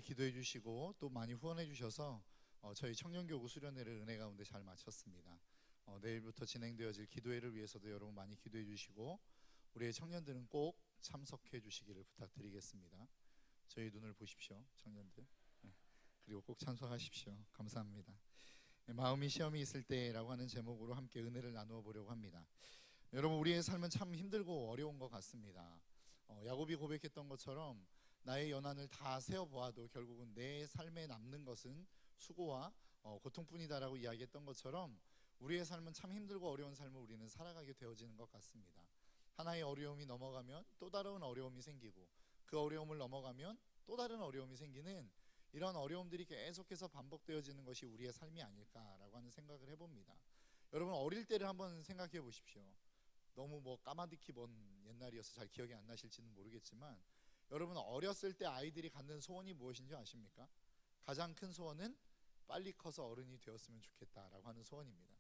기도해 주시고 또 많이 후원해 주셔서 저희 청년교구 수련회를 은혜 가운데 잘 마쳤습니다. 내일부터 진행되어질 기도회를 위해서도 여러분 많이 기도해 주시고 우리의 청년들은 꼭 참석해 주시기를 부탁드리겠습니다. 저희 눈을 보십시오, 청년들. 그리고 꼭 참석하십시오. 감사합니다. 마음이 시험이 있을 때라고 하는 제목으로 함께 은혜를 나누어 보려고 합니다. 여러분, 우리의 삶은 참 힘들고 어려운 것 같습니다. 야곱이 고백했던 것처럼 나의 연한을 다 세어보아도 결국은 내 삶에 남는 것은 수고와 고통뿐이다라고 이야기했던 것처럼 우리의 삶은 참 힘들고 어려운 삶을 우리는 살아가게 되어지는 것 같습니다. 하나의 어려움이 넘어가면 또 다른 어려움이 생기고 그 어려움을 넘어가면 또 다른 어려움이 생기는 이런 어려움들이 계속해서 반복되어지는 것이 우리의 삶이 아닐까라고 하는 생각을 해봅니다. 여러분, 어릴 때를 한번 생각해 보십시오. 너무 까마득히 먼 옛날이어서 잘 기억이 안 나실지는 모르겠지만 여러분, 어렸을 때 아이들이 갖는 소원이 무엇인지 아십니까? 가장 큰 소원은 빨리 커서 어른이 되었으면 좋겠다라고 하는 소원입니다.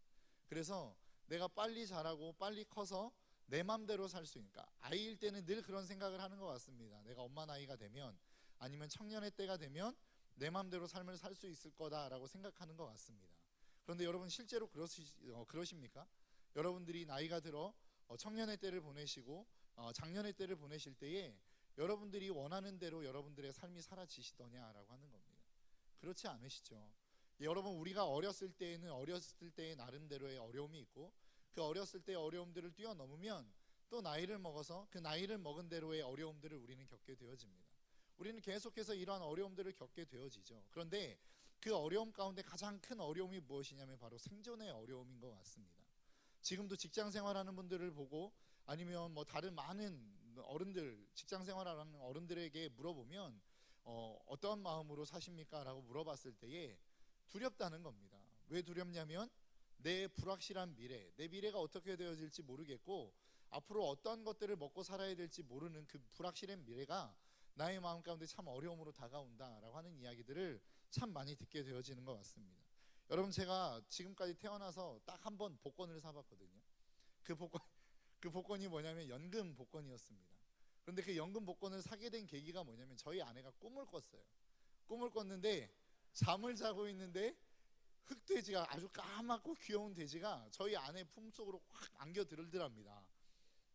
그래서 내가 빨리 자라고 빨리 커서 내 맘대로 살 수 있으니까, 아이일 때는 늘 그런 생각을 하는 것 같습니다. 내가 엄마 나이가 되면, 아니면 청년의 때가 되면 내 맘대로 삶을 살 수 있을 거다라고 생각하는 것 같습니다. 그런데 여러분, 실제로 그러십니까? 여러분들이 나이가 들어 청년의 때를 보내시고 장년의 때를 보내실 때에 여러분들이 원하는 대로 여러분들의 삶이 사라지시더냐라고 하는 겁니다. 그렇지 않으시죠? 여러분, 우리가 어렸을 때에는 어렸을 때의 나름대로의 어려움이 있고 그 어렸을 때의 어려움들을 뛰어넘으면 또 나이를 먹어서 그 나이를 먹은 대로의 어려움들을 우리는 겪게 되어집니다. 우리는 계속해서 이러한 어려움들을 겪게 되어지죠. 그런데 그 어려움 가운데 가장 큰 어려움이 무엇이냐면 바로 생존의 어려움인 것 같습니다. 지금도 직장 생활하는 분들을 보고 아니면 다른 많은 어른들, 직장 생활하는 어른들에게 물어보면 어떠한 마음으로 사십니까? 라고 물어봤을 때에 두렵다는 겁니다. 왜 두렵냐면 내 불확실한 미래, 내 미래가 어떻게 되어질지 모르겠고 앞으로 어떤 것들을 먹고 살아야 될지 모르는 그 불확실한 미래가 나의 마음 가운데 참 어려움으로 다가온다라고 하는 이야기들을 참 많이 듣게 되어지는 것 같습니다. 여러분, 제가 지금까지 태어나서 딱 한 번 복권을 사봤거든요. 그 복권이 뭐냐면 연금 복권이었습니다. 그런데 그 연금 복권을 사게 된 계기가 뭐냐면 저희 아내가 꿈을 꿨어요. 꿈을 꿨는데 잠을 자고 있는데 흑돼지가, 아주 까맣고 귀여운 돼지가 저희 아내 품속으로 확 안겨 들더랍니다.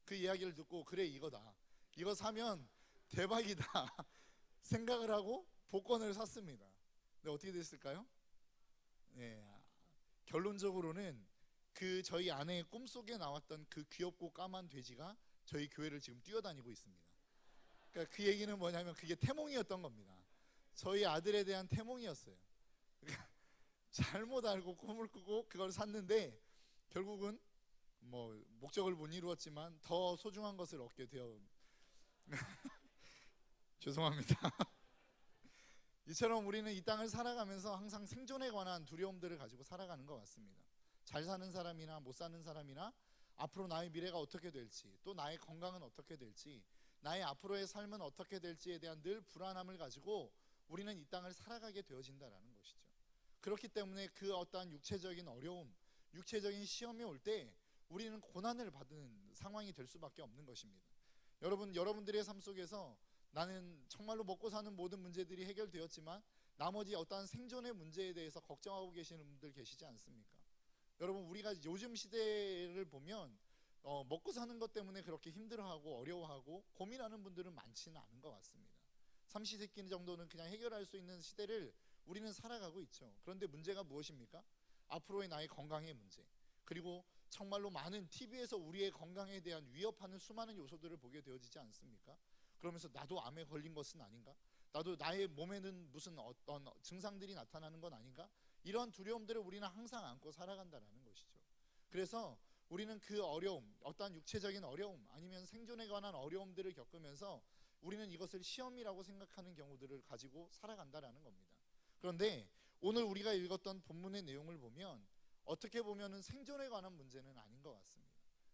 그 이야기를 듣고 그래, 이거다, 이거 사면 대박이다 생각을 하고 복권을 샀습니다. 근데 어떻게 됐을까요? 네, 결론적으로는 그 저희 아내의 꿈속에 나왔던 그 귀엽고 까만 돼지가 저희 교회를 지금 뛰어다니고 있습니다. 그러니까 그 얘기는 뭐냐면 그게 태몽이었던 겁니다. 저희 아들에 대한 태몽이었어요. 그러니까 잘못 알고 꿈을 꾸고 그걸 샀는데 결국은 목적을 못 이루었지만 더 소중한 것을 얻게 되어 죄송합니다. 이처럼 우리는 이 땅을 살아가면서 항상 생존에 관한 두려움들을 가지고 살아가는 것 같습니다. 잘 사는 사람이나 못 사는 사람이나 앞으로 나의 미래가 어떻게 될지, 또 나의 건강은 어떻게 될지, 나의 앞으로의 삶은 어떻게 될지에 대한 늘 불안함을 가지고 우리는 이 땅을 살아가게 되어진다는 것이죠. 그렇기 때문에 그 어떠한 육체적인 어려움, 육체적인 시험이 올 때 우리는 고난을 받는 상황이 될 수밖에 없는 것입니다. 여러분들의 삶 속에서 나는 정말로 먹고 사는 모든 문제들이 해결되었지만 나머지 어떠한 생존의 문제에 대해서 걱정하고 계시는 분들 계시지 않습니까? 여러분, 우리가 요즘 시대를 보면 먹고 사는 것 때문에 그렇게 힘들어하고 어려워하고 고민하는 분들은 많지는 않은 것 같습니다. 삼시세끼 정도는 그냥 해결할 수 있는 시대를 우리는 살아가고 있죠. 그런데 문제가 무엇입니까? 앞으로의 나의 건강의 문제, 그리고 정말로 많은 TV에서 우리의 건강에 대한 위협하는 수많은 요소들을 보게 되어지지 않습니까? 그러면서 나도 암에 걸린 것은 아닌가? 나도 나의 몸에는 무슨 어떤 증상들이 나타나는 건 아닌가? 이런 두려움들을 우리는 항상 안고 살아간다는 것이죠. 그래서 우리는 그 어려움, 어떠한 육체적인 어려움 아니면 생존에 관한 어려움들을 겪으면서 우리는 이것을 시험이라고 생각하는 경우들을 가지고 살아간다는 겁니다. 그런데 오늘 우리가 읽었던 본문의 내용을 보면 어떻게 보면 생존에 관한 문제는 아닌 것 같습니다.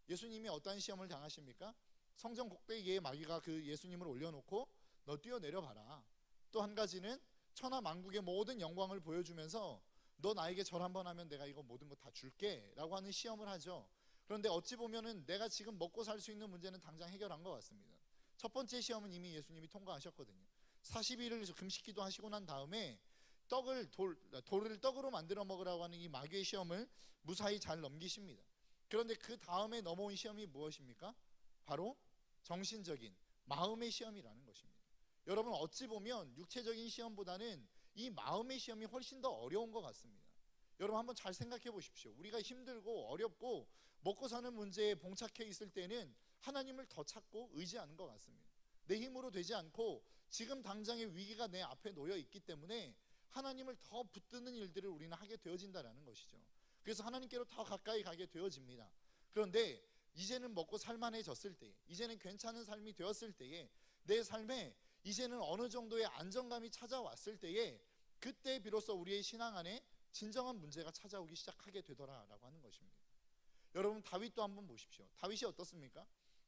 예수님이 어떠한 시험을 당하십니까? 성전 꼭대기에 마귀가 그 예수님을 올려놓고 너 뛰어내려 봐라. 또 한 가지는 천하 만국의 모든 영광을 보여주면서 너 나에게 절 한번 하면 내가 이거 모든 거 다 줄게 라고 하는 시험을 하죠. 그런데 어찌 보면은 내가 지금 먹고 살 수 있는 문제는 당장 해결한 것 같습니다. 첫 번째 시험은 이미 예수님이 통과하셨거든요. 40일을 금식기도 하시고 난 다음에 돌을 떡으로 만들어 먹으라고 하는 이 마귀의 시험을 무사히 잘 넘기십니다. 그런데 그 다음에 넘어온 시험이 무엇입니까? 바로 정신적인 마음의 시험이라는 것입니다. 여러분, 어찌 보면 육체적인 시험보다는 이 마음의 시험이 훨씬 더 어려운 것 같습니다. 여러분, 한번 잘 생각해 보십시오. 우리가 힘들고 어렵고 먹고 사는 문제에 봉착해 있을 때는 하나님을 더 찾고 의지하는 것 같습니다. 내 힘으로 되지 않고 지금 당장의 위기가 내 앞에 놓여 있기 때문에 하나님을 더 붙드는 일들을 우리는 하게 되어진다는 것이죠. 그래서 하나님께로 더 가까이 가게 되어집니다. 그런데 이제는 먹고 살만해졌을 때, 이제는 괜찮은 삶이 되었을 때에, 내 삶에 이제는 어느 정도의 안정감이 찾아왔을 때에, 그때 비로소 우리의 신앙 안에 진정한 문제가 찾아오기 시작하게 되더라라고 하는 것입니다. 여러분, 다윗도 한번 보십시오. 다윗이 어떻습니까?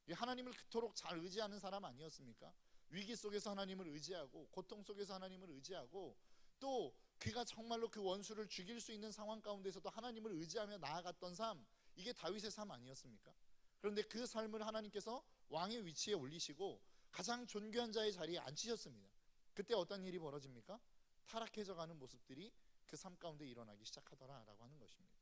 하나님을 그토록 잘 의지하는 사람 아니었습니까? 위기 속에서 하나님을 의지하고 고통 속에서 하나님을 의지하고, 또 그가 정말로 그 원수를 죽일 수 있는 상황 가운데서도 하나님을 의지하며 나아갔던 삶, 이게 다윗의 삶 아니었습니까? 그런데 그 삶을 하나님께서 왕의 위치에 올리시고 가장 존귀한 자의 자리에 앉히셨습니다. 그때 어떤 일이 벌어집니까? 타락해져가는 모습들이 그 삶 가운데 일어나기 시작하더라라고 하는 것입니다.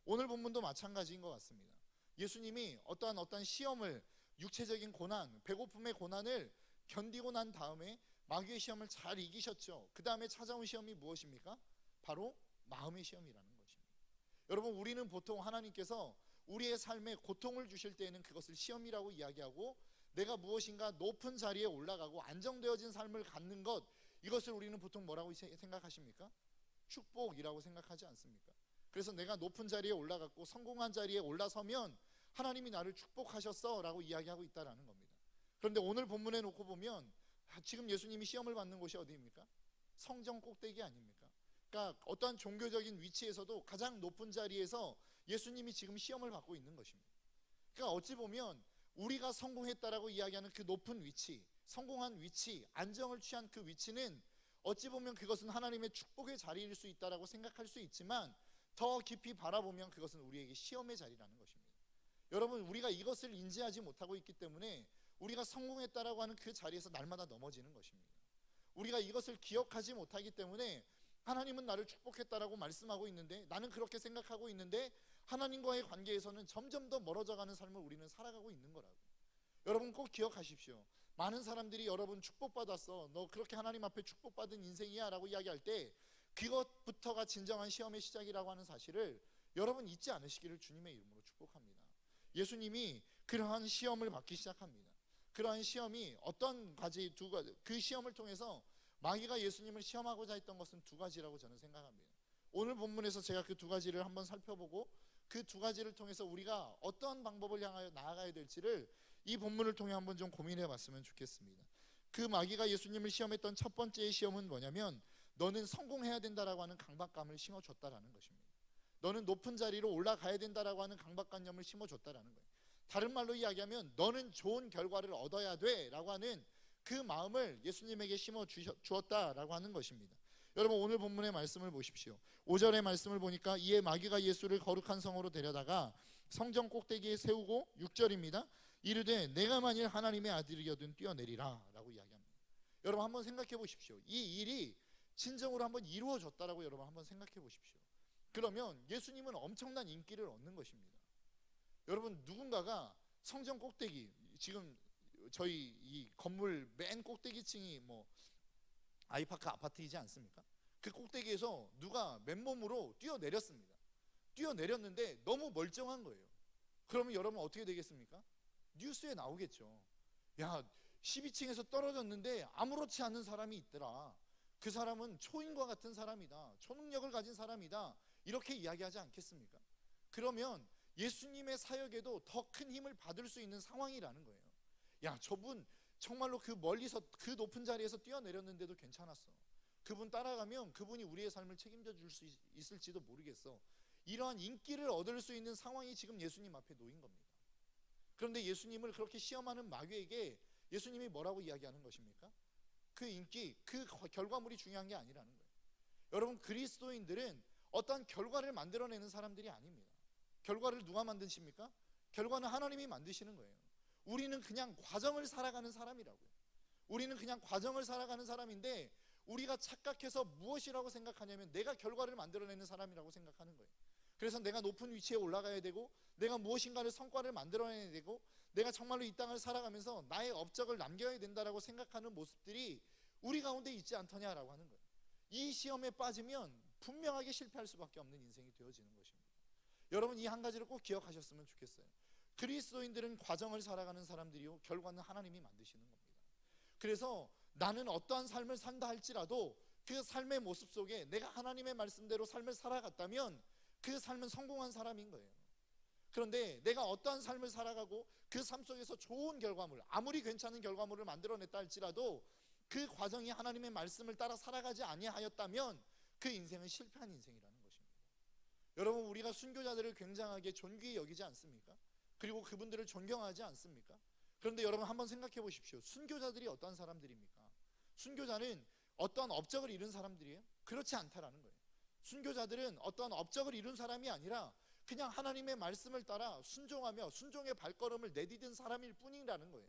오늘 본문도 마찬가지인 것 같습니다. 예수님이 어떠한 시험을, 육체적인 고난, 배고픔의 고난을 견디고 난 다음에 마귀의 시험을 잘 이기셨죠. 그 다음에 찾아온 시험이 무엇입니까? 바로 마음의 시험이라는 것입니다. 여러분, 우리는 보통 하나님께서 우리의 삶에 고통을 주실 때에는 그것을 시험이라고 이야기하고, 내가 무엇인가 높은 자리에 올라가고 안정되어진 삶을 갖는 것, 이것을 우리는 보통 뭐라고 생각하십니까? 축복이라고 생각하지 않습니까? 그래서 내가 높은 자리에 올라갔고 성공한 자리에 올라서면 하나님이 나를 축복하셨어 라고 이야기하고 있다는 겁니다. 그런데 오늘 본문에 놓고 보면 지금 예수님이 시험을 받는 곳이 어디입니까? 성전 꼭대기 아닙니까? 그러니까 어떠한 종교적인 위치에서도 가장 높은 자리에서 예수님이 지금 시험을 받고 있는 것입니다. 그러니까 어찌 보면 우리가 성공했다라고 이야기하는 그 높은 위치, 성공한 위치, 안정을 취한 그 위치는 어찌 보면 그것은 하나님의 축복의 자리일 수 있다라고 생각할 수 있지만, 더 깊이 바라보면 그것은 우리에게 시험의 자리라는 것입니다. 여러분, 우리가 이것을 인지하지 못하고 있기 때문에 우리가 성공했다라고 하는 그 자리에서 날마다 넘어지는 것입니다. 우리가 이것을 기억하지 못하기 때문에 하나님은 나를 축복했다라고 말씀하고 있는데, 나는 그렇게 생각하고 있는데 하나님과의 관계에서는 점점 더 멀어져가는 삶을 우리는 살아가고 있는 거라고. 여러분, 꼭 기억하십시오. 많은 사람들이 여러분 축복받았어, 너 그렇게 하나님 앞에 축복받은 인생이야 라고 이야기할 때 그것부터가 진정한 시험의 시작이라고 하는 사실을 여러분 잊지 않으시기를 주님의 이름으로 축복합니다. 예수님이 그러한 시험을 받기 시작합니다. 그러한 시험이 어떤 가지, 그 시험을 통해서 마귀가 예수님을 시험하고자 했던 것은 두 가지라고 저는 생각합니다. 오늘 본문에서 제가 그 두 가지를 한번 살펴보고, 그 두 가지를 통해서 우리가 어떤 방법을 향하여 나아가야 될지를 이 본문을 통해 한번 좀 고민해 봤으면 좋겠습니다. 그 마귀가 예수님을 시험했던 첫 번째의 시험은 뭐냐면, 너는 성공해야 된다라고 하는 강박감을 심어줬다라는 것입니다. 너는 높은 자리로 올라가야 된다라고 하는 강박관념을 심어줬다라는 거예요. 다른 말로 이야기하면 너는 좋은 결과를 얻어야 돼라고 하는 그 마음을 예수님에게 심어주었다라고 하는 것입니다. 여러분, 오늘 본문의 말씀을 보십시오. 5절의 말씀을 보니까 이에 마귀가 예수를 거룩한 성으로 데려다가 성전 꼭대기에 세우고, 6절입니다. 이르되 내가 만일 하나님의 아들이거든 뛰어내리라 라고 이야기합니다. 여러분, 한번 생각해 보십시오. 이 일이 진정으로 한번 이루어졌다라고 여러분 한번 생각해 보십시오. 그러면 예수님은 엄청난 인기를 얻는 것입니다. 여러분, 누군가가 성전 꼭대기, 지금 저희 이 건물 맨 꼭대기층이 뭐 아이파크 아파트이지 않습니까? 그 꼭대기에서 누가 맨몸으로 뛰어내렸습니다. 뛰어내렸는데 너무 멀쩡한 거예요. 그러면 여러분 어떻게 되겠습니까? 뉴스에 나오겠죠. 야, 12층에서 떨어졌는데 아무렇지 않은 사람이 있더라. 그 사람은 초인과 같은 사람이다, 초능력을 가진 사람이다, 이렇게 이야기하지 않겠습니까? 그러면 예수님의 사역에도 더 큰 힘을 받을 수 있는 상황이라는 거예요. 야, 저분 정말로 그 멀리서 그 높은 자리에서 뛰어내렸는데도 괜찮았어. 그분 따라가면 그분이 우리의 삶을 책임져 줄 수 있을지도 모르겠어. 이러한 인기를 얻을 수 있는 상황이 지금 예수님 앞에 놓인 겁니다. 그런데 예수님을 그렇게 시험하는 마귀에게 예수님이 뭐라고 이야기하는 것입니까? 그 인기, 그 결과물이 중요한 게 아니라는 거예요. 여러분, 그리스도인들은 어떤 결과를 만들어내는 사람들이 아닙니다. 결과를 누가 만드십니까? 결과는 하나님이 만드시는 거예요. 우리는 그냥 과정을 살아가는 사람이라고요. 우리는 그냥 과정을 살아가는 사람인데 우리가 착각해서 무엇이라고 생각하냐면 내가 결과를 만들어내는 사람이라고 생각하는 거예요. 그래서 내가 높은 위치에 올라가야 되고 내가 무엇인가를 성과를 만들어내야 되고 내가 정말로 이 땅을 살아가면서 나의 업적을 남겨야 된다라고 생각하는 모습들이 우리 가운데 있지 않더냐라고 하는 거예요. 이 시험에 빠지면 분명하게 실패할 수밖에 없는 인생이 되어지는 것입니다. 여러분, 이 한 가지를 꼭 기억하셨으면 좋겠어요. 그리스도인들은 과정을 살아가는 사람들이요, 결과는 하나님이 만드시는 겁니다. 그래서 나는 어떠한 삶을 산다 할지라도 그 삶의 모습 속에 내가 하나님의 말씀대로 삶을 살아갔다면 그 삶은 성공한 사람인 거예요. 그런데 내가 어떠한 삶을 살아가고 그 삶 속에서 좋은 결과물, 아무리 괜찮은 결과물을 만들어냈다 할지라도 그 과정이 하나님의 말씀을 따라 살아가지 아니하였다면 그 인생은 실패한 인생이라는 것입니다. 여러분, 우리가 순교자들을 굉장하게 존귀히 여기지 않습니까? 그리고 그분들을 존경하지 않습니까? 그런데 여러분, 한번 생각해 보십시오. 순교자들이 어떤 사람들입니까? 순교자는 어떤 업적을 이룬 사람들이에요? 그렇지 않다라는 거예요. 순교자들은 어떤 업적을 이룬 사람이 아니라 그냥 하나님의 말씀을 따라 순종하며 순종의 발걸음을 내디딘 사람일 뿐이라는 거예요.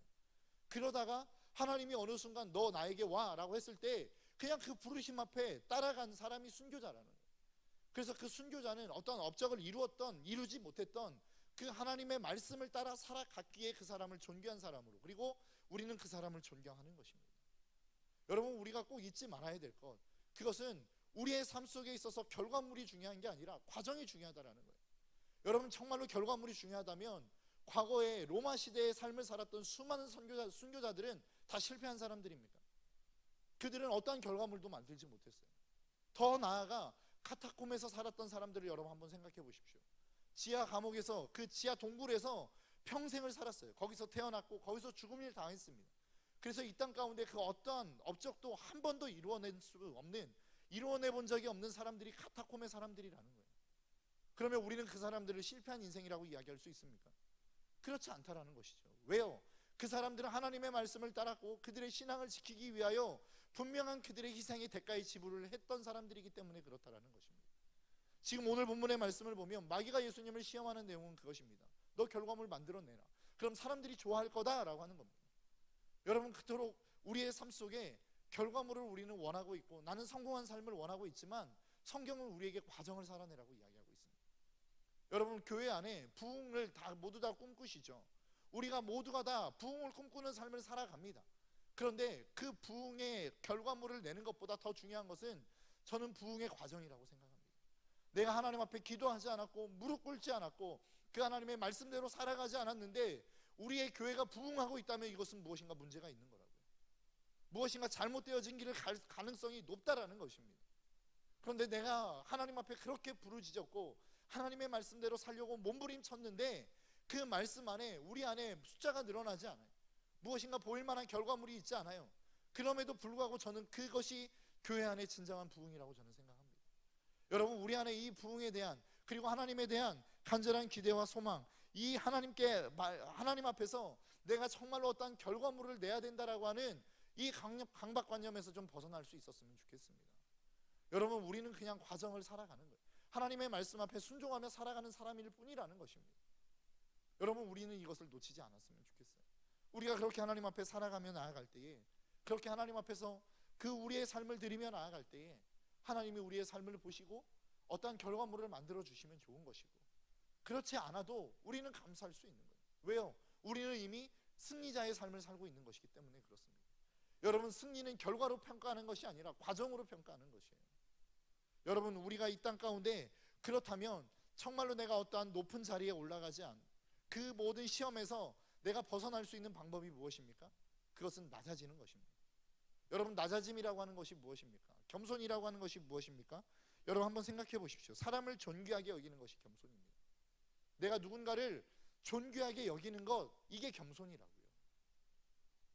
그러다가 하나님이 어느 순간 너 나에게 와 라고 했을 때 그냥 그 부르심 앞에 따라간 사람이 순교자라는 거예요. 그래서 그 순교자는 어떤 업적을 이루었던 이루지 못했던 그 하나님의 말씀을 따라 살아갔기에 그 사람을 존귀한 사람으로, 그리고 우리는 그 사람을 존경하는 것입니다. 여러분, 우리가 꼭 잊지 말아야 될 것, 그것은 우리의 삶 속에 있어서 결과물이 중요한 게 아니라 과정이 중요하다라는 거예요. 여러분, 정말로 결과물이 중요하다면 과거에 로마 시대의 삶을 살았던 수많은 순교자들은 다 실패한 사람들입니까? 그들은 어떠한 결과물도 만들지 못했어요. 더 나아가 카타콤에서 살았던 사람들을 여러분 한번 생각해 보십시오. 지하 감옥에서, 그 지하 동굴에서 평생을 살았어요. 거기서 태어났고 거기서 죽음을 당했습니다. 그래서 이 땅 가운데 그 어떠한 업적도 한 번도 이루어낸 수 없는, 이루어내 본 적이 없는 사람들이 카타콤의 사람들이라는 거예요. 그러면 우리는 그 사람들을 실패한 인생이라고 이야기할 수 있습니까? 그렇지 않다라는 것이죠. 왜요? 그 사람들은 하나님의 말씀을 따랐고 그들의 신앙을 지키기 위하여 분명한 그들의 희생의 대가의 지불을 했던 사람들이기 때문에 그렇다라는 것입니다. 지금 오늘 본문의 말씀을 보면 마귀가 예수님을 시험하는 내용은 그것입니다. 너 결과물 만들어내라. 그럼 사람들이 좋아할 거다라고 하는 겁니다. 여러분, 그토록 우리의 삶 속에 결과물을 우리는 원하고 있고 나는 성공한 삶을 원하고 있지만 성경은 우리에게 과정을 살아내라고 이야기하고 있습니다. 여러분, 교회 안에 부흥을 모두 다 꿈꾸시죠. 우리가 모두가 다 부흥을 꿈꾸는 삶을 살아갑니다. 그런데 그 부흥의 결과물을 내는 것보다 더 중요한 것은 저는 부흥의 과정이라고 생각합니다. 내가 하나님 앞에 기도하지 않았고 무릎 꿇지 않았고 그 하나님의 말씀대로 살아가지 않았는데 우리의 교회가 부흥하고 있다면 이것은 무엇인가 문제가 있는 거라고요. 무엇인가 잘못되어진 길을 갈 가능성이 높다라는 것입니다. 그런데 내가 하나님 앞에 그렇게 부르짖었고 하나님의 말씀대로 살려고 몸부림쳤는데 그 말씀 안에 우리 안에 숫자가 늘어나지 않아요. 무엇인가 보일 만한 결과물이 있지 않아요. 그럼에도 불구하고 저는 그것이 교회 안에 진정한 부흥이라고 저는 생각합니다. 여러분, 우리 안에 이 부흥에 대한, 그리고 하나님에 대한 간절한 기대와 소망, 이 하나님 앞에서 내가 정말로 어떤 결과물을 내야 된다라고 하는 이 강박관념에서 좀 벗어날 수 있었으면 좋겠습니다. 여러분, 우리는 그냥 과정을 살아가는 거예요. 하나님의 말씀 앞에 순종하며 살아가는 사람일 뿐이라는 것입니다. 여러분, 우리는 이것을 놓치지 않았으면 좋겠어요. 우리가 그렇게 하나님 앞에 살아가며 나아갈 때에, 그렇게 하나님 앞에서 그 우리의 삶을 드리며 나아갈 때에 하나님이 우리의 삶을 보시고 어떠한 결과물을 만들어 주시면 좋은 것이고, 그렇지 않아도 우리는 감사할 수 있는 거예요. 왜요? 우리는 이미 승리자의 삶을 살고 있는 것이기 때문에 그렇습니다. 여러분, 승리는 결과로 평가하는 것이 아니라 과정으로 평가하는 것이에요. 여러분, 우리가 이 땅 가운데 그렇다면 정말로 내가 어떠한 높은 자리에 올라가지 않은 그 모든 시험에서 내가 벗어날 수 있는 방법이 무엇입니까? 그것은 낮아지는 것입니다. 여러분, 낮아짐이라고 하는 것이 무엇입니까? 겸손이라고 하는 것이 무엇입니까? 여러분, 한번 생각해 보십시오. 사람을 존귀하게 여기는 것이 겸손입니다. 내가 누군가를 존귀하게 여기는 것, 이게 겸손이라고요.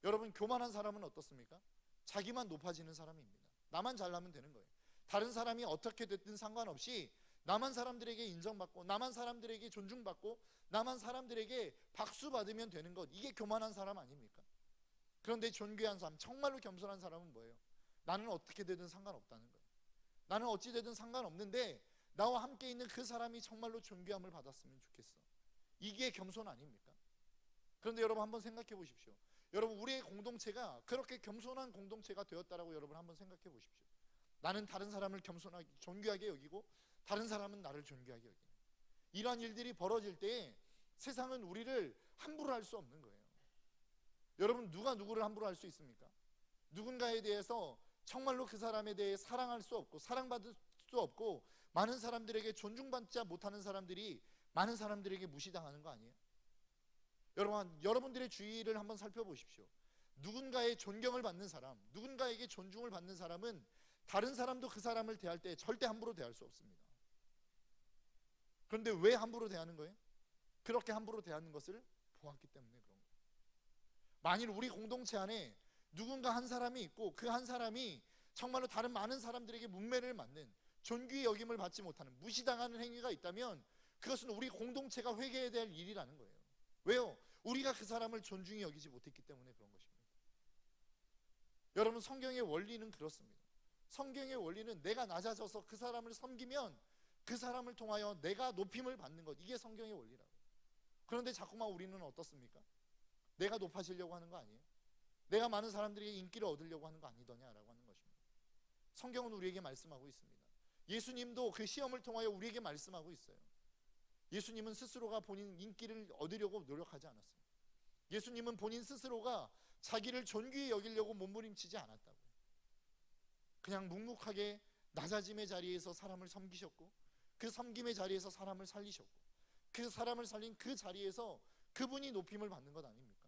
여러분, 교만한 사람은 어떻습니까? 자기만 높아지는 사람입니다. 나만 잘나면 되는 거예요. 다른 사람이 어떻게 됐든 상관없이 나만 사람들에게 인정받고 나만 사람들에게 존중받고 나만 사람들에게 박수 받으면 되는 것, 이게 교만한 사람 아닙니까? 그런데 존귀한 사람, 정말로 겸손한 사람은 뭐예요? 나는 어떻게 되든 상관없다는 거예요. 나는 어찌 되든 상관없는데 나와 함께 있는 그 사람이 정말로 존귀함을 받았으면 좋겠어. 이게 겸손 아닙니까? 그런데 여러분, 한번 생각해 보십시오. 여러분, 우리의 공동체가 그렇게 겸손한 공동체가 되었다라고 여러분 한번 생각해 보십시오. 나는 다른 사람을 겸손하게 존귀하게 여기고 다른 사람은 나를 존귀하게 여기는, 이러한 일들이 벌어질 때 세상은 우리를 함부로 할 수 없는 거예요. 여러분, 누가 누구를 함부로 할 수 있습니까? 누군가에 대해서 정말로 그 사람에 대해 사랑할 수 없고 사랑받을 수 없고 많은 사람들에게 존중받지 못하는 사람들이 많은 사람들에게 무시당하는 거 아니에요? 여러분들의 주위를 한번 살펴보십시오. 누군가의 존경을 받는 사람, 누군가에게 존중을 받는 사람은 다른 사람도 그 사람을 대할 때 절대 함부로 대할 수 없습니다. 그런데 왜 함부로 대하는 거예요? 그렇게 함부로 대하는 것을 보았기 때문에 그런 거예요. 만일 우리 공동체 안에 누군가 한 사람이 있고 그 한 사람이 정말로 다른 많은 사람들에게 문매를 맞는, 존귀의 여김을 받지 못하는, 무시당하는 행위가 있다면 그것은 우리 공동체가 회개해야 될 일이라는 거예요. 왜요? 우리가 그 사람을 존중히 여기지 못했기 때문에 그런 것입니다. 여러분, 성경의 원리는 그렇습니다. 성경의 원리는 내가 낮아져서 그 사람을 섬기면 그 사람을 통하여 내가 높임을 받는 것, 이게 성경의 원리라고. 그런데 자꾸만 우리는 어떻습니까? 내가 높아지려고 하는 거 아니에요? 내가 많은 사람들에게 인기를 얻으려고 하는 거 아니더냐라고 하는 것입니다. 성경은 우리에게 말씀하고 있습니다. 예수님도 그 시험을 통하여 우리에게 말씀하고 있어요. 예수님은 스스로가 본인 인기를 얻으려고 노력하지 않았습니다. 예수님은 본인 스스로가 자기를 존귀히 여기려고 몸부림치지 않았다고요. 그냥 묵묵하게 낮아짐의 자리에서 사람을 섬기셨고 그 섬김의 자리에서 사람을 살리셨고 그 사람을 살린 그 자리에서 그분이 높임을 받는 것 아닙니까?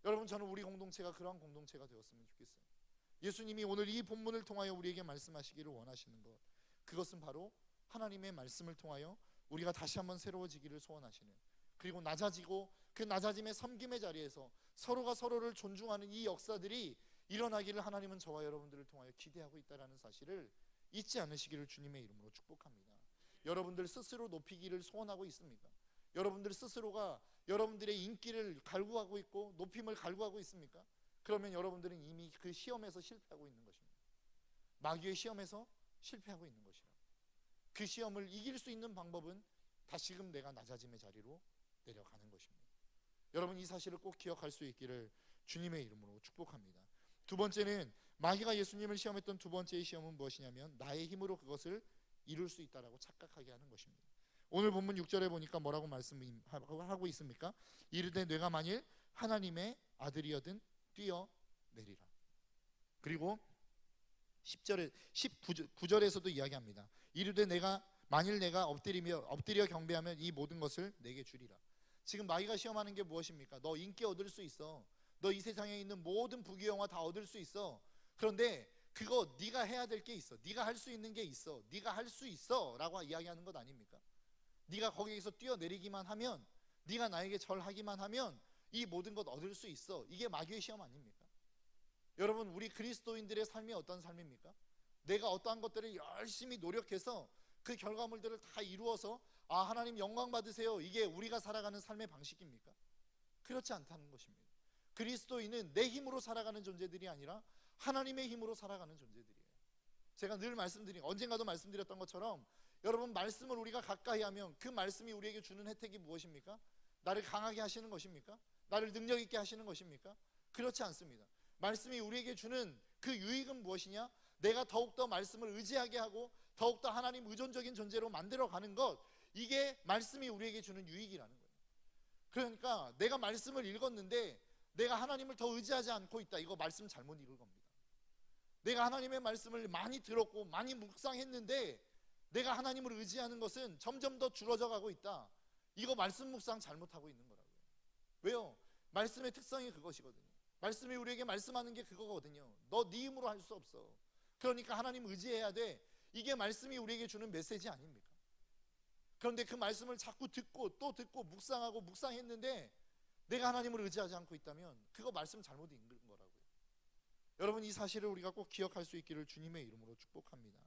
여러분, 저는 우리 공동체가 그러한 공동체가 되었으면 좋겠어요. 예수님이 오늘 이 본문을 통하여 우리에게 말씀하시기를 원하시는 것, 그것은 바로 하나님의 말씀을 통하여 우리가 다시 한번 새로워지기를 소원하시는, 그리고 낮아지고 그 낮아짐의 섬김의 자리에서 서로가 서로를 존중하는 이 역사들이 일어나기를 하나님은 저와 여러분들을 통하여 기대하고 있다는 사실을 잊지 않으시기를 주님의 이름으로 축복합니다. 여러분들 스스로 높이기를 소원하고 있습니까? 여러분들 스스로가 여러분들의 인기를 갈구하고 있고 높임을 갈구하고 있습니까? 그러면 여러분들은 이미 그 시험에서 실패하고 있는 것입니다. 마귀의 시험에서 실패하고 있는 것이라. 그 시험을 이길 수 있는 방법은 다시금 내가 낮아짐의 자리로 내려가는 것입니다. 여러분, 이 사실을 꼭 기억할 수 있기를 주님의 이름으로 축복합니다. 두 번째는, 마귀가 예수님을 시험했던 두 번째의 시험은 무엇이냐면 나의 힘으로 그것을 이룰 수 있다라고 착각하게 하는 것입니다. 오늘 본문 6절에 보니까 뭐라고 말씀하고 있습니까? 이르되 내가 만일 하나님의 아들이어든 뛰어내리라. 그리고 19절에서도 이야기합니다. 이르되 만일 내가 엎드려 경배하면 이 모든 것을 내게 주리라. 지금 마귀가 시험하는 게 무엇입니까? 너 인기 얻을 수 있어. 너 이 세상에 있는 모든 부귀영화 다 얻을 수 있어. 그런데 그거 네가 해야 될 게 있어. 네가 할 수 있는 게 있어. 네가 할 수 있어 라고 이야기하는 것 아닙니까? 네가 거기에서 뛰어내리기만 하면, 네가 나에게 절하기만 하면 이 모든 것 얻을 수 있어. 이게 마귀의 시험 아닙니까? 여러분, 우리 그리스도인들의 삶이 어떤 삶입니까? 내가 어떠한 것들을 열심히 노력해서 그 결과물들을 다 이루어서 하나님 영광 받으세요, 이게 우리가 살아가는 삶의 방식입니까? 그렇지 않다는 것입니다. 그리스도인은 내 힘으로 살아가는 존재들이 아니라 하나님의 힘으로 살아가는 존재들이에요. 제가 늘 언젠가도 말씀드렸던 것처럼 여러분, 말씀을 우리가 가까이 하면 그 말씀이 우리에게 주는 혜택이 무엇입니까? 나를 강하게 하시는 것입니까? 나를 능력 있게 하시는 것입니까? 그렇지 않습니다. 말씀이 우리에게 주는 그 유익은 무엇이냐? 내가 더욱더 말씀을 의지하게 하고 더욱더 하나님 의존적인 존재로 만들어가는 것, 이게 말씀이 우리에게 주는 유익이라는 거예요. 그러니까 내가 말씀을 읽었는데 내가 하나님을 더 의지하지 않고 있다, 이거 말씀 잘못 읽은 겁니다. 내가 하나님의 말씀을 많이 들었고 많이 묵상했는데 내가 하나님을 의지하는 것은 점점 더 줄어져 가고 있다, 이거 말씀 묵상 잘못하고 있는 거라고요. 왜요? 말씀의 특성이 그것이거든요. 말씀이 우리에게 말씀하는 게 그거거든요. 너 네 힘으로 할 수 없어. 그러니까 하나님 의지해야 돼. 이게 말씀이 우리에게 주는 메시지 아닙니까? 그런데 그 말씀을 자꾸 듣고 또 듣고 묵상했는데 내가 하나님을 의지하지 않고 있다면 그거 말씀 잘못 읽은 거라고요. 여러분, 이 사실을 우리가 꼭 기억할 수 있기를 주님의 이름으로 축복합니다.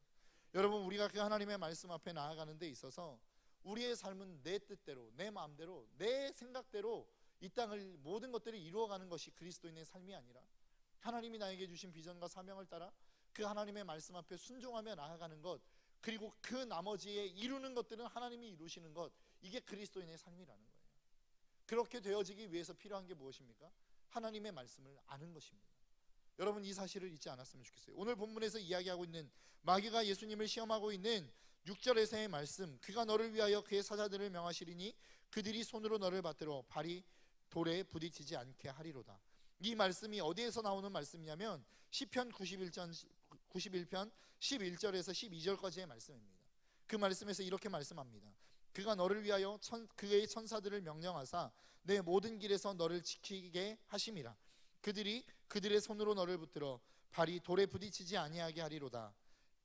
여러분, 우리가 그 하나님의 말씀 앞에 나아가는 데 있어서 우리의 삶은 내 뜻대로, 내 마음대로, 내 생각대로 이 땅을 모든 것들을 이루어가는 것이 그리스도인의 삶이 아니라 하나님이 나에게 주신 비전과 사명을 따라 그 하나님의 말씀 앞에 순종하며 나아가는 것, 그리고 그 나머지에 이루는 것들은 하나님이 이루시는 것, 이게 그리스도인의 삶이라는 거예요. 그렇게 되어지기 위해서 필요한 게 무엇입니까? 하나님의 말씀을 아는 것입니다. 여러분, 이 사실을 잊지 않았으면 좋겠어요. 오늘 본문에서 이야기하고 있는 마귀가 예수님을 시험하고 있는 6절에서의 말씀, 그가 너를 위하여 그의 사자들을 명하시리니 그들이 손으로 너를 받들어 발이 돌에 부딪히지 않게 하리로다. 이 말씀이 어디에서 나오는 말씀이냐면 시편 91편 11절에서 12절까지의 말씀입니다. 그 말씀에서 이렇게 말씀합니다. 그가 너를 위하여 그의 천사들을 명령하사 내 모든 길에서 너를 지키게 하심이라. 그들이 그들의 손으로 너를 붙들어 발이 돌에 부딪히지 아니하게 하리로다.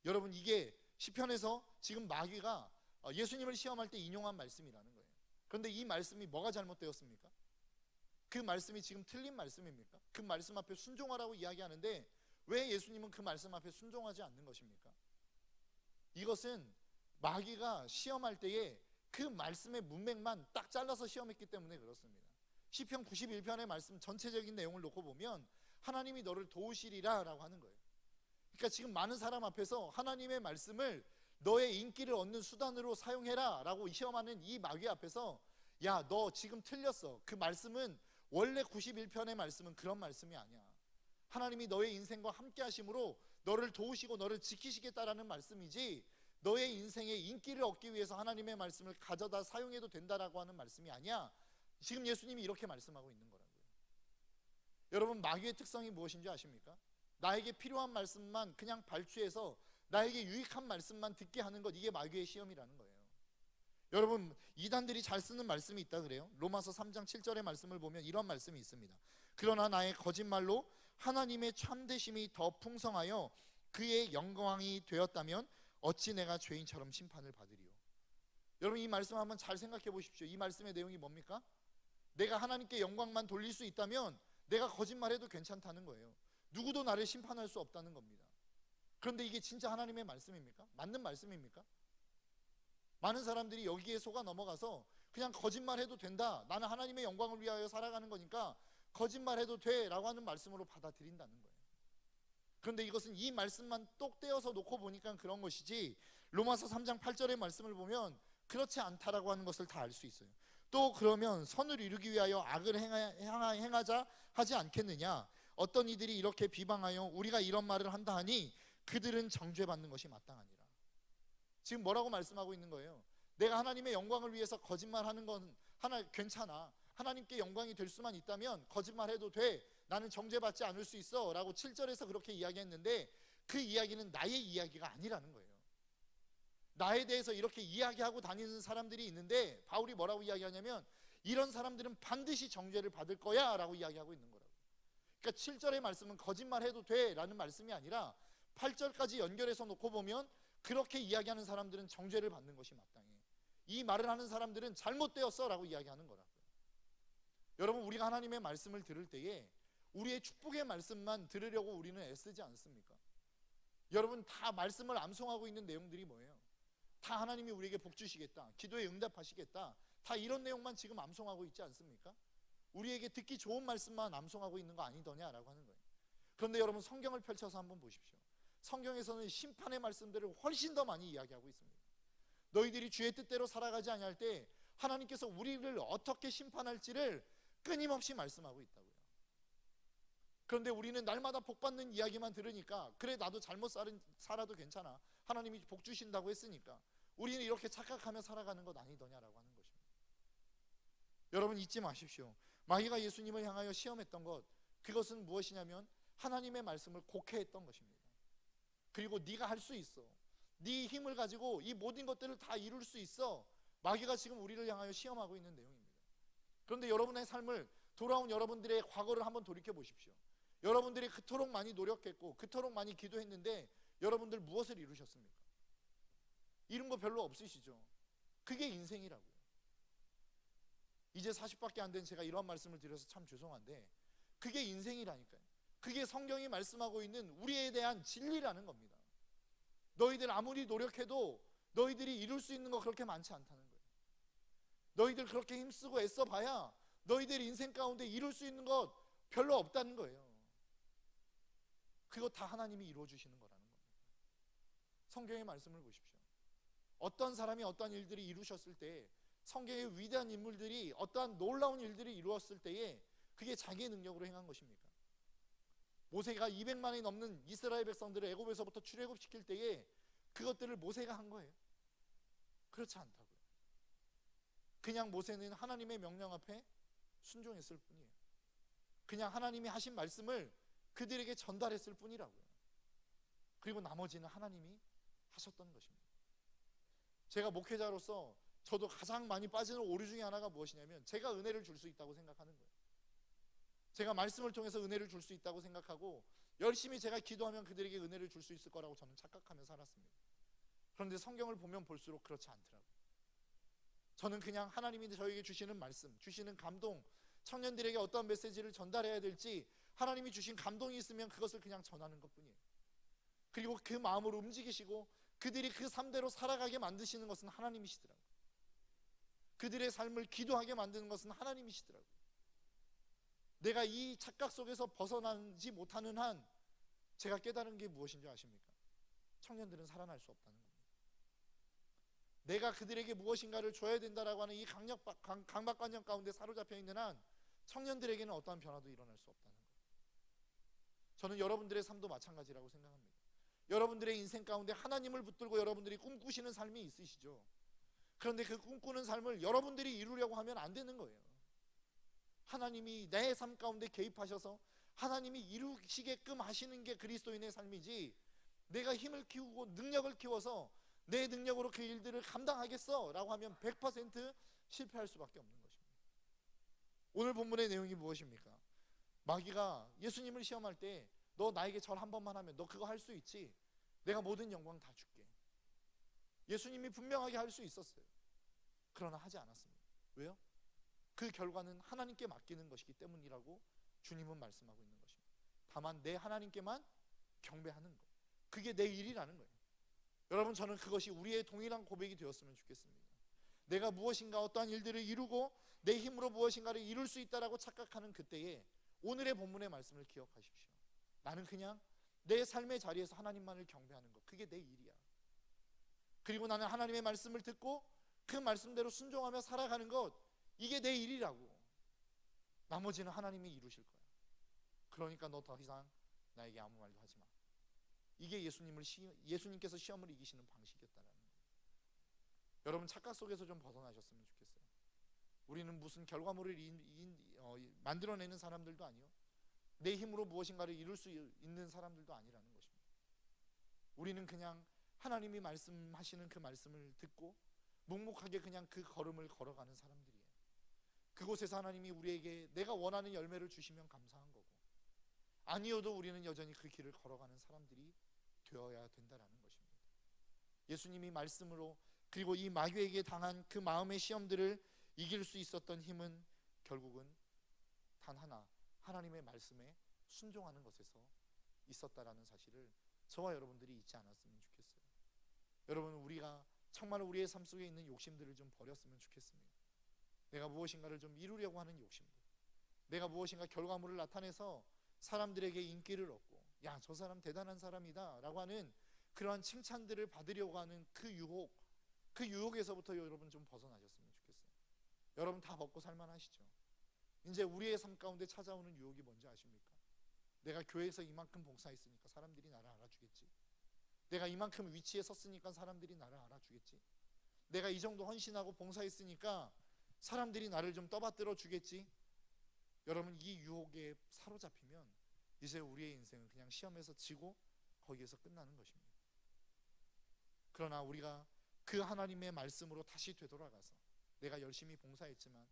여러분, 이게 시편에서 지금 마귀가 예수님을 시험할 때 인용한 말씀이라는 거예요. 그런데 이 말씀이 뭐가 잘못되었습니까? 그 말씀이 지금 틀린 말씀입니까? 그 말씀 앞에 순종하라고 이야기하는데 왜 예수님은 그 말씀 앞에 순종하지 않는 것입니까? 이것은 마귀가 시험할 때에 그 말씀의 문맥만 딱 잘라서 시험했기 때문에 그렇습니다. 시편 91편의 말씀 전체적인 내용을 놓고 보면 하나님이 너를 도우시리라 라고 하는 거예요. 그러니까 지금 많은 사람 앞에서 하나님의 말씀을 너의 인기를 얻는 수단으로 사용해라 라고 시험하는 이 마귀 앞에서 야, 너 지금 틀렸어. 그 말씀은 원래 91편의 말씀은 그런 말씀이 아니야. 하나님이 너의 인생과 함께 하심으로 너를 도우시고 너를 지키시겠다라는 말씀이지 너의 인생의 인기를 얻기 위해서 하나님의 말씀을 가져다 사용해도 된다라고 하는 말씀이 아니야. 지금 예수님이 이렇게 말씀하고 있는 거라고요. 여러분, 마귀의 특성이 무엇인지 아십니까? 나에게 필요한 말씀만 그냥 발주해서 나에게 유익한 말씀만 듣게 하는 것, 이게 마귀의 시험이라는 거예요. 여러분, 이단들이 잘 쓰는 말씀이 있다 그래요. 로마서 3장 7절의 말씀을 보면 이런 말씀이 있습니다. 그러나 나의 거짓말로 하나님의 참되심이 더 풍성하여 그의 영광이 되었다면 어찌 내가 죄인처럼 심판을 받으리요. 여러분, 이 말씀 한번 잘 생각해 보십시오. 이 말씀의 내용이 뭡니까? 내가 하나님께 영광만 돌릴 수 있다면 내가 거짓말해도 괜찮다는 거예요. 누구도 나를 심판할 수 없다는 겁니다. 그런데 이게 진짜 하나님의 말씀입니까? 맞는 말씀입니까? 많은 사람들이 여기에 속아 넘어가서 그냥 거짓말해도 된다, 나는 하나님의 영광을 위하여 살아가는 거니까 거짓말해도 돼 라고 하는 말씀으로 받아들인다는 거예요. 그런데 이것은 이 말씀만 똑 떼어서 놓고 보니까 그런 것이지 로마서 3장 8절의 말씀을 보면 그렇지 않다라고 하는 것을 다 알 수 있어요. 또 그러면 선을 이루기 위하여 악을 행하자 하지 않겠느냐? 어떤 이들이 이렇게 비방하여 우리가 이런 말을 한다 하니 그들은 정죄받는 것이 마땅하니라. 지금 뭐라고 말씀하고 있는 거예요? 내가 하나님의 영광을 위해서 거짓말하는 건 괜찮아. 하나님께 영광이 될 수만 있다면 거짓말해도 돼. 나는 정죄받지 않을 수 있어 라고 7절에서 그렇게 이야기했는데 그 이야기는 나의 이야기가 아니라는 거예요. 나에 대해서 이렇게 이야기하고 다니는 사람들이 있는데 바울이 뭐라고 이야기하냐면 이런 사람들은 반드시 정죄를 받을 거야 라고 이야기하고 있는 거라고. 그러니까 7절의 말씀은 거짓말해도 돼 라는 말씀이 아니라 8절까지 연결해서 놓고 보면 그렇게 이야기하는 사람들은 정죄를 받는 것이 마땅해. 이 말을 하는 사람들은 잘못되었어 라고 이야기하는 거라고요. 여러분, 우리가 하나님의 말씀을 들을 때에 우리의 축복의 말씀만 들으려고 우리는 애쓰지 않습니까? 여러분, 다 말씀을 암송하고 있는 내용들이 뭐예요? 다 하나님이 우리에게 복 주시겠다, 기도에 응답하시겠다, 다 이런 내용만 지금 암송하고 있지 않습니까? 우리에게 듣기 좋은 말씀만 암송하고 있는 거 아니더냐라고 하는 거예요. 그런데 여러분, 성경을 펼쳐서 한번 보십시오. 성경에서는 심판의 말씀들을 훨씬 더 많이 이야기하고 있습니다. 너희들이 주의 뜻대로 살아가지 아니할 때 하나님께서 우리를 어떻게 심판할지를 끊임없이 말씀하고 있다고요. 그런데 우리는 날마다 복받는 이야기만 들으니까 그래, 나도 잘못 살아도 괜찮아, 하나님이 복 주신다고 했으니까 우리는 이렇게 착각하며 살아가는 것 아니더냐라고 하는 것입니다. 여러분, 잊지 마십시오. 마귀가 예수님을 향하여 시험했던 것, 그것은 무엇이냐면 하나님의 말씀을 곡해했던 것입니다. 그리고 네가 할 수 있어, 네 힘을 가지고 이 모든 것들을 다 이룰 수 있어, 마귀가 지금 우리를 향하여 시험하고 있는 내용입니다. 그런데 여러분의 삶을, 돌아온 여러분들의 과거를 한번 돌이켜 보십시오. 여러분들이 그토록 많이 노력했고 그토록 많이 기도했는데 여러분들 무엇을 이루셨습니까? 이룬 거 별로 없으시죠? 그게 인생이라고요. 이제 40밖에 안 된 제가 이런 말씀을 드려서 참 죄송한데 그게 인생이라니까요. 그게 성경이 말씀하고 있는 우리에 대한 진리라는 겁니다. 너희들 아무리 노력해도 너희들이 이룰 수 있는 거 그렇게 많지 않다는 거예요. 너희들 그렇게 힘쓰고 애써봐야 너희들 인생 가운데 이룰 수 있는 것 별로 없다는 거예요. 그거 다 하나님이 이루어주시는 거라는 겁니다. 성경의 말씀을 보십시오. 어떤 사람이 어떠한 일들이 이루셨을 때, 성경의 위대한 인물들이 어떠한 놀라운 일들이 이루었을 때에 그게 자기의 능력으로 행한 것입니까? 모세가 200만이 넘는 이스라엘 백성들을 애굽에서부터 출애굽시킬 때에 그것들을 모세가 한 거예요. 그렇지 않다고요. 그냥 모세는 하나님의 명령 앞에 순종했을 뿐이에요. 그냥 하나님이 하신 말씀을 그들에게 전달했을 뿐이라고요. 그리고 나머지는 하나님이 하셨던 것입니다. 제가 목회자로서 저도 가장 많이 빠지는 오류 중에 하나가 무엇이냐면 제가 은혜를 줄 수 있다고 생각하는 거예요. 제가 말씀을 통해서 은혜를 줄 수 있다고 생각하고 열심히 제가 기도하면 그들에게 은혜를 줄 수 있을 거라고 저는 착각하며 살았습니다. 그런데 성경을 보면 볼수록 그렇지 않더라고요. 저는 그냥 하나님이 저에게 주시는 말씀, 주시는 감동, 청년들에게 어떤 메시지를 전달해야 될지 하나님이 주신 감동이 있으면 그것을 그냥 전하는 것뿐이에요. 그리고 그 마음을 움직이시고 그들이 그 삶대로 살아가게 만드시는 것은 하나님이시더라고요. 그들의 삶을 기도하게 만드는 것은 하나님이시더라고요. 내가 이 착각 속에서 벗어나지 못하는 한 제가 깨달은 게 무엇인 줄 아십니까? 청년들은 살아날 수 없다는 겁니다. 내가 그들에게 무엇인가를 줘야 된다라고 하는 이 강박관념 가운데 사로잡혀 있는 한 청년들에게는 어떠한 변화도 일어날 수 없다는 거예요. 저는 여러분들의 삶도 마찬가지라고 생각합니다. 여러분들의 인생 가운데 하나님을 붙들고 여러분들이 꿈꾸시는 삶이 있으시죠. 그런데 그 꿈꾸는 삶을 여러분들이 이루려고 하면 안 되는 거예요. 하나님이 내 삶 가운데 개입하셔서 하나님이 이루시게끔 하시는 게 그리스도인의 삶이지, 내가 힘을 키우고 능력을 키워서 내 능력으로 그 일들을 감당하겠어 라고 하면 100% 실패할 수밖에 없는 것입니다. 오늘 본문의 내용이 무엇입니까? 마귀가 예수님을 시험할 때 너 나에게 절 한 번만 하면 너 그거 할 수 있지? 내가 모든 영광 다 줄게. 예수님이 분명하게 할 수 있었어요. 그러나 하지 않았습니다. 왜요? 그 결과는 하나님께 맡기는 것이기 때문이라고 주님은 말씀하고 있는 것입니다. 다만 내 하나님께만 경배하는 것, 그게 내 일이라는 거예요. 여러분, 저는 그것이 우리의 동일한 고백이 되었으면 좋겠습니다. 내가 무엇인가 어떠한 일들을 이루고 내 힘으로 무엇인가를 이룰 수 있다라고 착각하는 그때에 오늘의 본문의 말씀을 기억하십시오. 나는 그냥 내 삶의 자리에서 하나님만을 경배하는 것, 그게 내 일이야. 그리고 나는 하나님의 말씀을 듣고 그 말씀대로 순종하며 살아가는 것, 이게 내 일이라고. 나머지는 하나님이 이루실 거야. 그러니까 너 더 이상 나에게 아무 말도 하지 마. 이게 예수님께서 시험을 이기시는 방식이었다라는 거예요. 여러분, 착각 속에서 좀 벗어나셨으면 좋겠어요. 우리는 무슨 결과물을 만들어내는 사람들도 아니요, 내 힘으로 무엇인가를 이룰 수 있는 사람들도 아니라는 것입니다. 우리는 그냥 하나님이 말씀하시는 그 말씀을 듣고 묵묵하게 그냥 그 걸음을 걸어가는 사람들이에요. 그곳에서 하나님이 우리에게 내가 원하는 열매를 주시면 감사한 거고, 아니어도 우리는 여전히 그 길을 걸어가는 사람들이 되어야 된다라는 것입니다. 예수님이 말씀으로 그리고 이 마귀에게 당한 그 마음의 시험들을 이길 수 있었던 힘은 결국은 단 하나, 하나님의 말씀에 순종하는 것에서 있었다라는 사실을 저와 여러분들이 잊지 않았으면 좋겠어요. 여러분, 우리가 정말 우리의 삶 속에 있는 욕심들을 좀 버렸으면 좋겠습니다. 내가 무엇인가를 좀 이루려고 하는 욕심들, 내가 무엇인가 결과물을 나타내서 사람들에게 인기를 얻고, 야, 저 사람 대단한 사람이다 라고 하는 그러한 칭찬들을 받으려고 하는 그 유혹에서부터 여러분 좀 벗어나셨으면 좋겠어요. 여러분 다 먹고 살만하시죠? 이제 우리의 삶 가운데 찾아오는 유혹이 뭔지 아십니까? 내가 교회에서 이만큼 봉사했으니까 사람들이 나를 알아주겠지. 내가 이만큼 위치에 섰으니까 사람들이 나를 알아주겠지. 내가 이 정도 헌신하고 봉사했으니까 사람들이 나를 좀 떠받들어 주겠지. 여러분, 이 유혹에 사로잡히면 이제 우리의 인생은 그냥 시험에서 지고 거기에서 끝나는 것입니다. 그러나 우리가 그 하나님의 말씀으로 다시 되돌아가서 내가 열심히 봉사했지만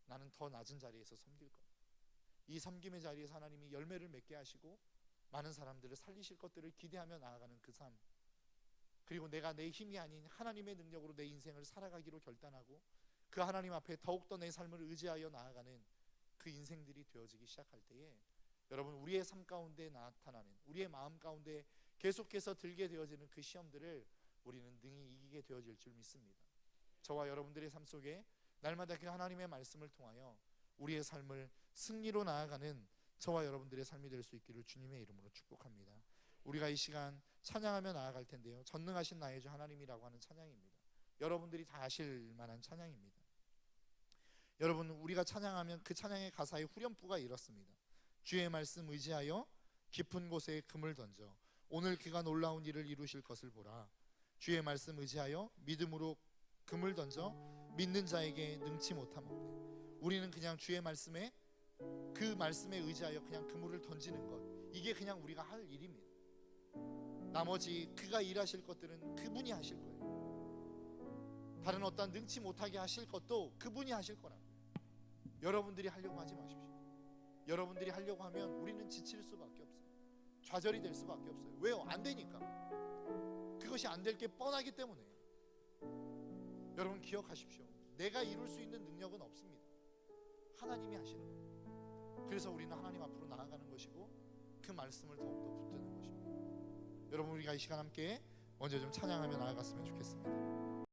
나는 더 낮은 자리에서 섬길 거야. 이 섬김의 자리에서 하나님이 열매를 맺게 하시고 많은 사람들을 살리실 것들을 기대하며 나아가는 그 삶, 그리고 내가 내 힘이 아닌 하나님의 능력으로 내 인생을 살아가기로 결단하고 그 하나님 앞에 더욱더 내 삶을 의지하여 나아가는 그 인생들이 되어지기 시작할 때에 여러분, 우리의 삶 가운데 나타나는, 우리의 마음 가운데 계속해서 들게 되어지는 그 시험들을 우리는 능히 이기게 되어질 줄 믿습니다. 저와 여러분들의 삶 속에 날마다 그 하나님의 말씀을 통하여 우리의 삶을 승리로 나아가는 저와 여러분들의 삶이 될 수 있기를 주님의 이름으로 축복합니다. 우리가 이 시간 찬양하며 나아갈 텐데요, 전능하신 나의 주 하나님이라고 하는 찬양입니다. 여러분들이 다 아실 만한 찬양입니다. 여러분, 우리가 찬양하면 그 찬양의 가사의 후렴구가 이렇습니다. 주의 말씀 의지하여 깊은 곳에 금을 던져 오늘 그가 놀라운 일을 이루실 것을 보라. 주의 말씀 의지하여 믿음으로 금을 던져 믿는 자에게 능치 못함 없네. 우리는 그냥 주의 말씀에, 그 말씀에 의지하여 그냥 그물을 던지는 것, 이게 그냥 우리가 할 일입니다. 나머지 그가 일하실 것들은 그분이 하실 거예요. 다른 어떤 능치 못하게 하실 것도 그분이 하실 거라고요. 여러분들이 하려고 하지 마십시오. 여러분들이 하려고 하면 우리는 지칠 수밖에 없어요. 좌절이 될 수밖에 없어요. 왜요? 안 되니까. 그것이 안 될 게 뻔하기 때문에. 여러분 기억하십시오. 내가 이룰 수 있는 능력은 없습니다. 하나님이 하시는 거예요. 그래서 우리는 하나님 앞으로 나아가는 것이고 그 말씀을 더욱더 붙드는 것입니다. 여러분, 우리가 이 시간 함께 먼저 좀 찬양하며 나아갔으면 좋겠습니다.